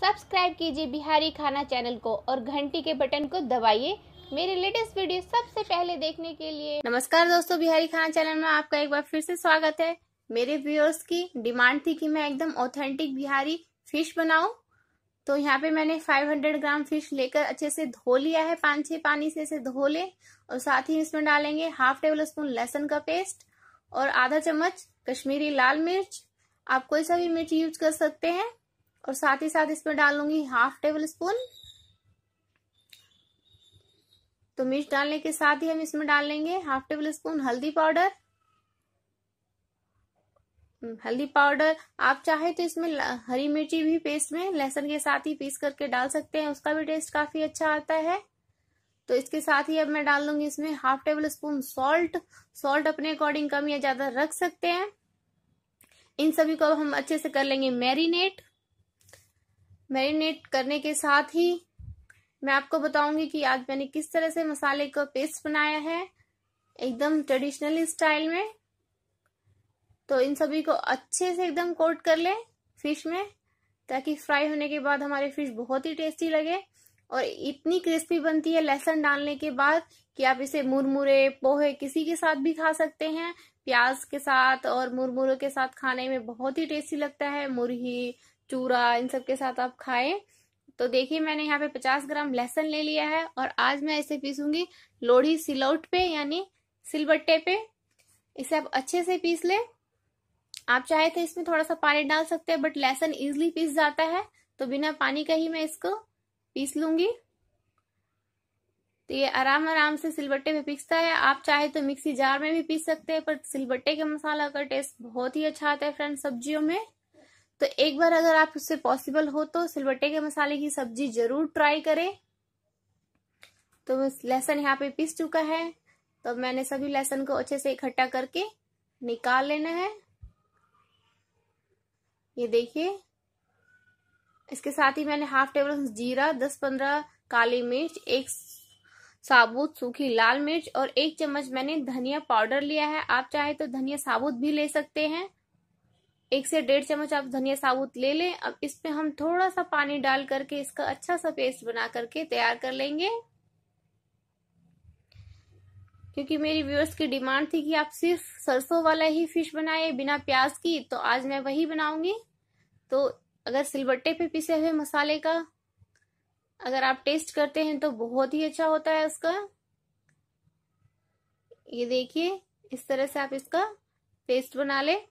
Subscribe कीजिए बिहारी खाना channel को और घंटी के बटन को दबाइए मेरे लेटेस्ट वीडियो सबसे पहले देखने के लिए। नमस्कार दोस्तों, बिहारी खाना चैनल में आपका एक बार फिर से स्वागत है। मेरे व्यूअर्स की डिमांड थी कि मैं एकदम ऑथेंटिक बिहारी फिश बनाऊं, तो यहाँ पे मैंने 500 ग्राम फिश लेकर अच्छे से धो लिया है। 5-6 पानी से इसे धो ले और साथ ही इसमें डालेंगे हाफ टेबल स्पून लहसुन का पेस्ट और आधा चम्मच कश्मीरी लाल मिर्च। आप कोई सा भी मिर्च यूज कर सकते हैं। और साथ ही साथ इसमें डालूंगी हाफ टेबल स्पून। तो मिर्च डालने के साथ ही हम इसमें डालेंगे हाफ टेबल स्पून हल्दी पाउडर। आप चाहे तो इसमें हरी मिर्ची भी पेस्ट में लहसुन के साथ ही पीस करके डाल सकते हैं, उसका भी टेस्ट काफी अच्छा आता है। तो इसके साथ ही अब मैं डाल दूंगी इसमें हाफ टेबल स्पून सॉल्ट अपने अकॉर्डिंग कम या ज्यादा रख सकते हैं। इन सभी को हम अच्छे से कर लेंगे मैरिनेट करने के साथ ही मैं आपको बताऊंगी कि आज मैंने किस तरह से मसाले का पेस्ट बनाया है एकदम ट्रेडिशनल स्टाइल में। तो इन सभी को अच्छे से एकदम कोट कर ले फिश में, ताकि फ्राई होने के बाद हमारे फिश बहुत ही टेस्टी लगे। और इतनी क्रिस्पी बनती है लहसुन डालने के बाद कि आप इसे मुरमुरे पोहे किसी के साथ भी खा सकते हैं। प्याज के साथ और मुरमुरे के साथ खाने में बहुत ही टेस्टी लगता है। मुरही चूरा इन सब के साथ आप खाएं। तो देखिए मैंने यहाँ पे 50 ग्राम लहसुन ले लिया है और आज मैं इसे पीसूंगी लोढ़ी सिलौट पे यानी सिलबट्टे पे। इसे आप अच्छे से पीस ले। आप चाहे तो इसमें थोड़ा सा पानी डाल सकते हैं, बट लहसुन इजीली पीस जाता है, तो बिना पानी का ही मैं इसको पीस लूंगी। तो ये आराम से सिलबट्टे पे पीसता है। आप चाहे तो मिक्सी जार में भी पीस सकते हैं, पर सिलबट्टे के मसाला का टेस्ट बहुत ही अच्छा आता है फ्रेंड्स सब्जियों में। तो एक बार अगर आप उससे पॉसिबल हो तो सिलबट्टे के मसाले की सब्जी जरूर ट्राई करें। तो लहसुन यहाँ पे पीस चुका है, तो मैंने सभी लहसुन को अच्छे से इकट्ठा करके निकाल लेना है। ये देखिए, इसके साथ ही मैंने हाफ टेबल जीरा, 10-15 काली मिर्च, 1 साबुत सूखी लाल मिर्च और 1 चम्मच मैंने धनिया पाउडर लिया है। आप चाहे तो धनिया साबुत भी ले सकते हैं। 1 से 1.5 चम्मच आप धनिया साबुत ले लें। अब इसमें हम थोड़ा सा पानी डाल करके इसका अच्छा सा पेस्ट बना करके तैयार कर लेंगे, क्योंकि मेरी व्यूअर्स की डिमांड थी कि आप सिर्फ सरसों वाला ही फिश बनाए बिना प्याज की, तो आज मैं वही बनाऊंगी। तो अगर सिलबट्टे पे पिसे हुए मसाले का अगर आप टेस्ट करते हैं तो बहुत ही अच्छा होता है उसका। ये देखिए, इस तरह से आप इसका पेस्ट बना ले।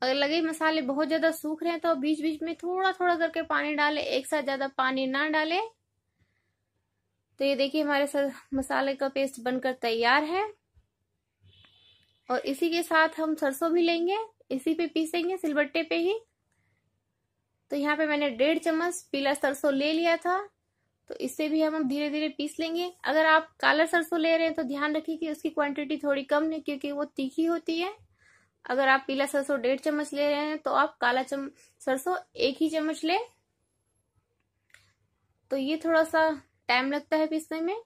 अगर लगे मसाले बहुत ज्यादा सूख रहे हैं तो बीच बीच में थोड़ा थोड़ा करके पानी डालें, एक साथ ज्यादा पानी ना डालें। तो ये देखिए हमारे मसाले का पेस्ट बनकर तैयार है। और इसी के साथ हम सरसों भी लेंगे, इसी पे पीसेंगे सिलबट्टे पे ही। तो यहाँ पे मैंने 1.5 चम्मच पीला सरसों ले लिया था, तो इससे भी हम धीरे धीरे पीस लेंगे। अगर आप काला सरसों ले रहे हैं तो ध्यान रखिए कि उसकी क्वांटिटी थोड़ी कम है, क्योंकि वो तीखी होती है। अगर आप पीला सरसों 1.5 चम्मच ले रहे हैं तो आप काला सरसों 1 ही चम्मच ले। तो ये थोड़ा सा टाइम लगता है पीसने में।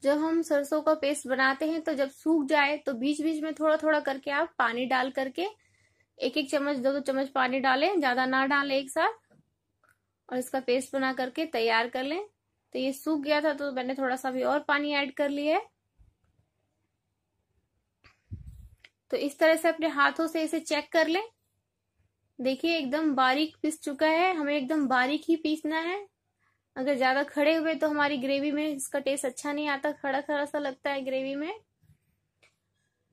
जब हम सरसों का पेस्ट बनाते हैं तो जब सूख जाए तो बीच बीच में थोड़ा थोड़ा करके आप पानी डाल करके 1-1 चम्मच 2-2 चम्मच पानी डालें, ज्यादा ना डालें एक साथ, और इसका पेस्ट बना करके तैयार कर लें। तो ये सूख गया था तो मैंने थोड़ा सा भी और पानी ऐड कर लिया है। तो इस तरह से अपने हाथों से इसे चेक कर लें। देखिए एकदम बारीक पीस चुका है, हमें एकदम बारीक ही पीसना है। अगर ज्यादा खड़े हुए तो हमारी ग्रेवी में इसका टेस्ट अच्छा नहीं आता, खड़ा खड़ा सा लगता है ग्रेवी में।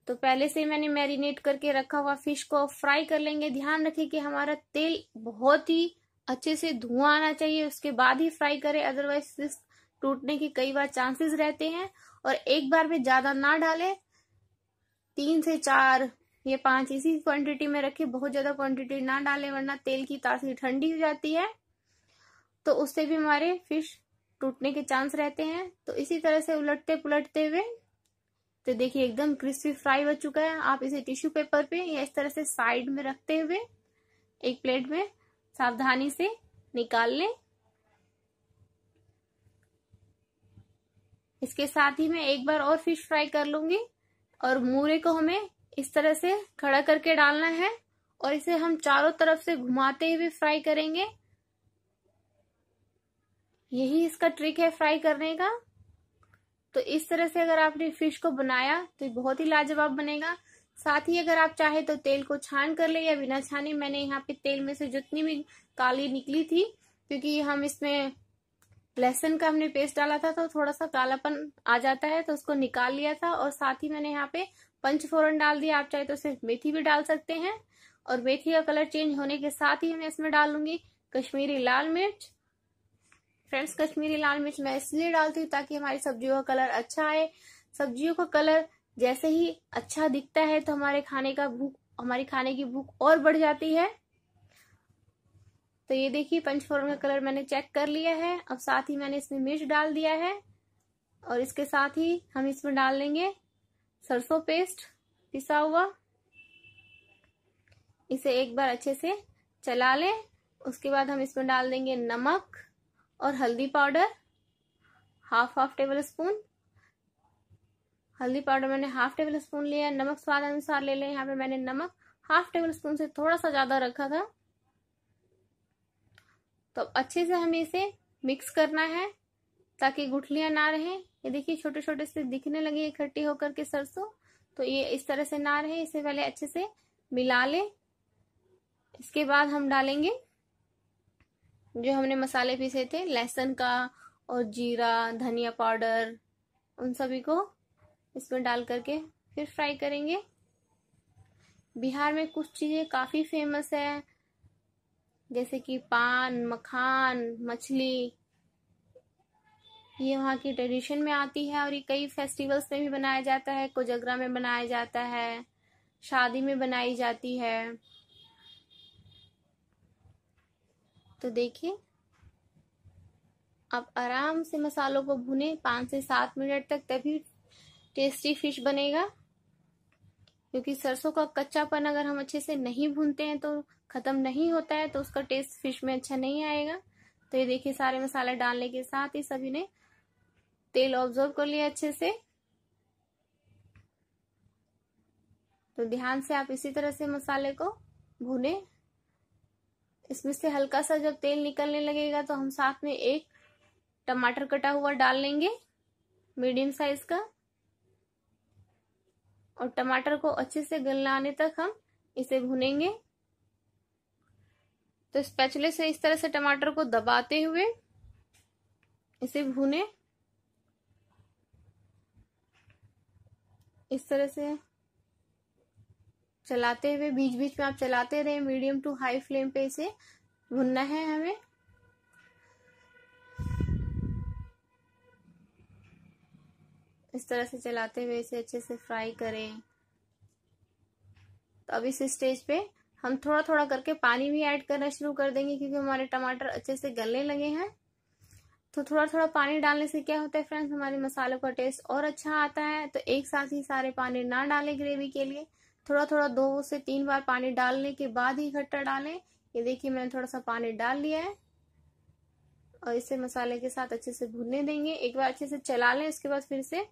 तो पहले से मैंने मैरिनेट करके रखा हुआ फिश को फ्राई कर लेंगे। ध्यान रखें कि हमारा तेल बहुत ही अच्छे से धुआं आना चाहिए, उसके बाद ही फ्राई करें, अदरवाइज फिश टूटने के कई बार चांसेस रहते हैं। और एक बार में ज्यादा ना डालें, 3 से 4 या 5 इसी क्वांटिटी में रखें, बहुत ज्यादा क्वांटिटी ना डालें, वरना तेल की तासीर ठंडी हो जाती है तो उससे भी हमारे फिश टूटने के चांस रहते हैं। तो इसी तरह से उलटते पुलटते हुए, तो देखिए एकदम क्रिस्पी फ्राई हो चुका है। आप इसे टिश्यू पेपर पे या इस तरह से साइड में रखते हुए एक प्लेट में सावधानी से निकाल लें। इसके साथ ही मैं एक बार और फिश फ्राई कर लूंगी। और मूरे को हमें इस तरह से खड़ा करके डालना है और इसे हम चारों तरफ से घुमाते हुए फ्राई करेंगे। यही इसका ट्रिक है फ्राई करने का। तो इस तरह से अगर आपने फिश को बनाया तो बहुत ही लाजवाब बनेगा। साथ ही अगर आप चाहे तो तेल को छान कर ले या बिना छाने। मैंने यहाँ पे तेल में से जितनी भी काली निकली थी, क्योंकि हम इसमें लहसुन का हमने पेस्ट डाला था तो थोड़ा सा कालापन आ जाता है, तो उसको निकाल लिया था। और साथ ही मैंने यहाँ पे पंचफोरन डाल दिया। आप चाहे तो सिर्फ मेथी भी डाल सकते हैं। और मेथी का कलर चेंज होने के साथ ही मैं इसमें डालूंगी कश्मीरी लाल मिर्च। फ्रेंड्स, कश्मीरी लाल मिर्च मैं इसलिए डालती हूँ ताकि हमारी सब्जियों का कलर अच्छा आए। सब्जियों का कलर जैसे ही अच्छा दिखता है तो हमारी खाने की भूख और बढ़ जाती है। तो ये देखिए पंचफोरन का कलर मैंने चेक कर लिया है। अब साथ ही मैंने इसमें मिर्च डाल दिया है और इसके साथ ही हम इसमें डाल लेंगे सरसों पेस्ट पिसा हुआ। इसे एक बार अच्छे से चला लें। उसके बाद हम इसमें डाल देंगे नमक और हल्दी पाउडर हाफ टेबल स्पून। हल्दी पाउडर मैंने हाफ टेबल स्पून लिया है। नमक स्वाद अनुसार ले लें। यहाँ पे मैंने नमक हाफ टेबल स्पून से थोड़ा सा ज्यादा रखा था। तो अब अच्छे से हमें इसे मिक्स करना है ताकि गुठलियां ना रहे। ये देखिए छोटे छोटे से दिखने लगे इकट्ठी होकर के सरसों। तो ये इस तरह से ना रहे, इसे पहले अच्छे से मिला लें। इसके बाद हम डालेंगे जो हमने मसाले पीसे थे, लहसुन का और जीरा धनिया पाउडर, उन सभी को इसमें डाल करके फिर फ्राई करेंगे। बिहार में कुछ चीजें काफी फेमस है, जैसे कि पान, मखान, मछली। ये वहाँ की ट्रेडिशन में आती है और ये कई फेस्टिवल्स में भी बनाया जाता है। कोजगरा में बनाया जाता है, शादी में बनाई जाती है। तो देखिए आप आराम से मसालों को भुने 5 से 7 मिनट तक, तभी टेस्टी फिश बनेगा। क्योंकि सरसों का कच्चापन अगर हम अच्छे से नहीं भूनते हैं तो खत्म नहीं होता है, तो उसका टेस्ट फिश में अच्छा नहीं आएगा। तो ये देखिए सारे मसाले डालने के साथ ही सभी ने तेल ऑब्जर्व कर लिया अच्छे से। तो ध्यान से आप इसी तरह से मसाले को भूने। इसमें से हल्का सा जब तेल निकलने लगेगा तो हम साथ में एक टमाटर कटा हुआ डाल लेंगे, मीडियम साइज का। और टमाटर को अच्छे से गलाने तक हम इसे भुनेंगे। तो स्पैचुले से इस तरह से टमाटर को दबाते हुए इसे भुने। इस तरह से चलाते हुए बीच बीच में आप चलाते रहे, मीडियम टू हाई फ्लेम पे इसे भुनना है हमें। इस तरह से चलाते हुए इसे अच्छे से फ्राई करें। तो अब इस स्टेज पे हम थोड़ा थोड़ा करके पानी भी ऐड करना शुरू कर देंगे, क्योंकि हमारे टमाटर अच्छे से गलने लगे हैं। तो थोड़ा थोड़ा पानी डालने से क्या होता है फ्रेंड्स, हमारे मसालों का टेस्ट और अच्छा आता है। तो एक साथ ही सारे पानी ना डालें ग्रेवी के लिए, थोड़ा थोड़ा 2 से 3 बार पानी डालने के बाद ही इकट्ठा डालें। ये देखिए मैंने थोड़ा सा पानी डाल लिया है और इसे मसाले के साथ अच्छे से भूनने देंगे। एक बार अच्छे से चला लें, उसके बाद फिर से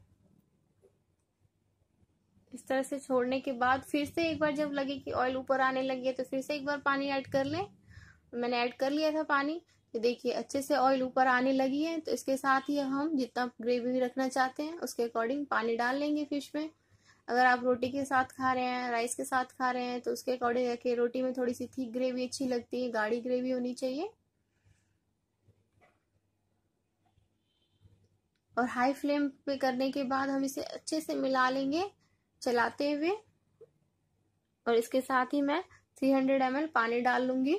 इस तरह से छोड़ने के बाद फिर से एक बार जब लगे कि ऑयल ऊपर आने लगी है तो फिर से एक बार पानी ऐड कर लें। मैंने ऐड कर लिया था पानी। तो देखिए अच्छे से ऑयल ऊपर आने लगी है। तो इसके साथ ही हम जितना ग्रेवी रखना चाहते हैं उसके अकॉर्डिंग पानी डाल लेंगे फिश में। अगर आप रोटी के साथ खा रहे हैं, राइस के साथ खा रहे हैं, तो उसके अकॉर्डिंग रखिए। रोटी में थोड़ी सी थिक ग्रेवी अच्छी लगती है, गाढ़ी ग्रेवी होनी चाहिए। और हाई फ्लेम पे करने के बाद हम इसे अच्छे से मिला लेंगे चलाते हुए। और इसके साथ ही मैं 300 ml पानी डाल लूंगी।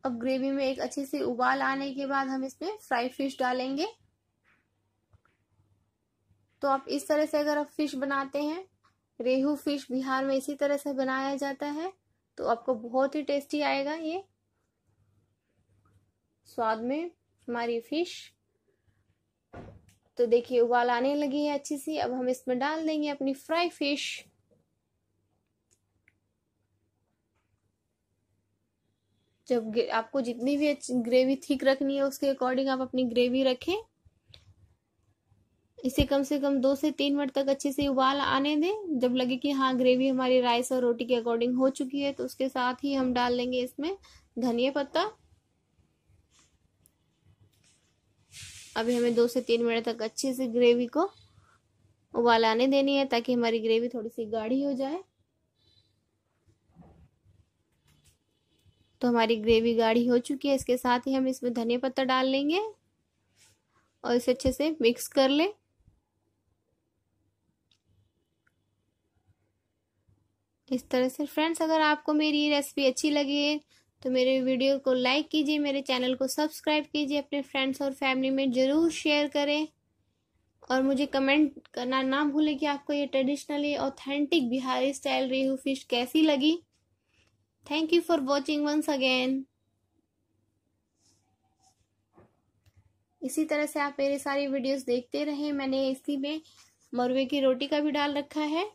अब ग्रेवी में एक अच्छी सी उबाल आने के बाद हम इसमें फ्राई फिश डालेंगे। तो आप इस तरह से अगर आप फिश बनाते हैं, रेहू फिश बिहार में इसी तरह से बनाया जाता है, तो आपको बहुत ही टेस्टी आएगा ये स्वाद में हमारी फिश। तो देखिए उबाल आने लगी है अच्छी सी। अब हम इसमें डाल देंगे अपनी फ्राई फिश। जब आपको जितनी भी ग्रेवी थिक रखनी है उसके अकॉर्डिंग आप अपनी ग्रेवी रखें। इसे कम से कम 2 से 3 मिनट तक अच्छे से उबाल आने दें। जब लगे कि हाँ ग्रेवी हमारी राइस और रोटी के अकॉर्डिंग हो चुकी है, तो उसके साथ ही हम डाल लेंगे इसमें धनिया पत्ता। अभी हमें 2 से 3 मिनट तक अच्छे से ग्रेवी को उबाल आने देनी है, ताकि हमारी ग्रेवी थोड़ी सी गाढ़ी हो जाए। तो हमारी ग्रेवी गाढ़ी हो चुकी है। इसके साथ ही हम इसमें धनिया पत्ता डाल लेंगे और इसे अच्छे से मिक्स कर लें। इस तरह से फ्रेंड्स, अगर आपको मेरी रेसिपी अच्छी लगी तो मेरे वीडियो को लाइक कीजिए, मेरे चैनल को सब्सक्राइब कीजिए, अपने फ्रेंड्स और फैमिली में ज़रूर शेयर करें और मुझे कमेंट करना ना भूलें कि आपको ये traditionally authentic Bihari style rohu fish कैसी लगी। Thank you for watching once again. इसी तरह से आप मेरी सारी वीडियोस देखते रहें। मैंने इसी में मरवे की रोटी का भी डाल रखा है।